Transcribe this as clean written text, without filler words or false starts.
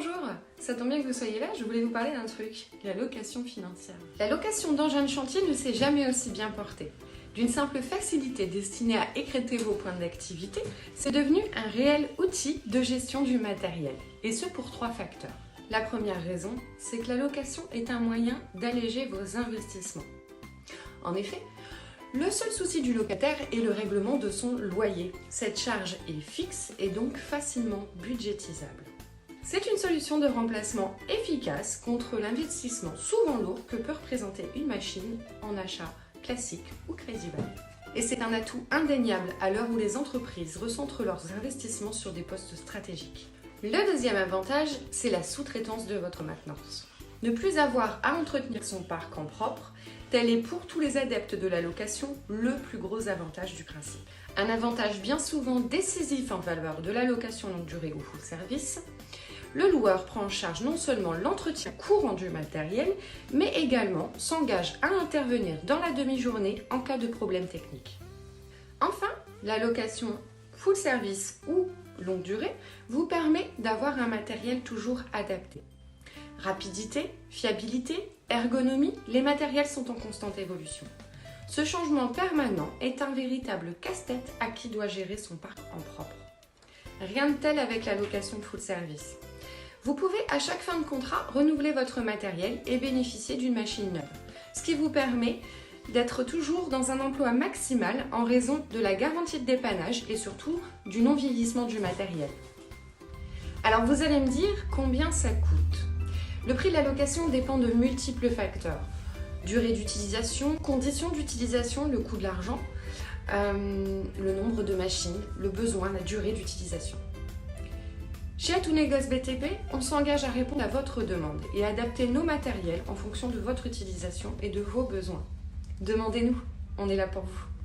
bonjour! Ça tombe bien que vous soyez là, je voulais vous parler d'un truc, la location financière. La location d'engins de chantier ne s'est jamais aussi bien portée. D'une simple facilité destinée à écrêter vos points d'activité, c'est devenu un réel outil de gestion du matériel, et ce pour 3 facteurs. La première raison, c'est que la location est un moyen d'alléger vos investissements. En effet, le seul souci du locataire est le règlement de son loyer. Cette charge est fixe et donc facilement budgétisable. C'est une solution de remplacement efficace contre l'investissement souvent lourd que peut représenter une machine en achat classique ou crédit bail. Et c'est un atout indéniable à l'heure où les entreprises recentrent leurs investissements sur des postes stratégiques. Le deuxième avantage, c'est la sous-traitance de votre maintenance. Ne plus avoir à entretenir son parc en propre, tel est pour tous les adeptes de la location le plus gros avantage du principe. Un avantage bien souvent décisif en valeur de la location longue durée ou full service. Le loueur prend en charge non seulement l'entretien courant du matériel, mais également s'engage à intervenir dans la demi-journée en cas de problème technique. Enfin, la location full service ou longue durée vous permet d'avoir un matériel toujours adapté. Rapidité, fiabilité, ergonomie, les matériels sont en constante évolution. Ce changement permanent est un véritable casse-tête à qui doit gérer son parc en propre. Rien de tel avec la location full service. Vous pouvez à chaque fin de contrat renouveler votre matériel et bénéficier d'une machine neuve, ce qui vous permet d'être toujours dans un emploi maximal en raison de la garantie de dépannage et surtout du non-vieillissement du matériel. Alors vous allez me dire combien ça coûte. Le prix de la location dépend de multiples facteurs. Durée d'utilisation, conditions d'utilisation, le coût de l'argent, le nombre de machines, le besoin, la durée d'utilisation. Chez Atout Négoce BTP, on s'engage à répondre à votre demande et à adapter nos matériels en fonction de votre utilisation et de vos besoins. Demandez-nous, on est là pour vous.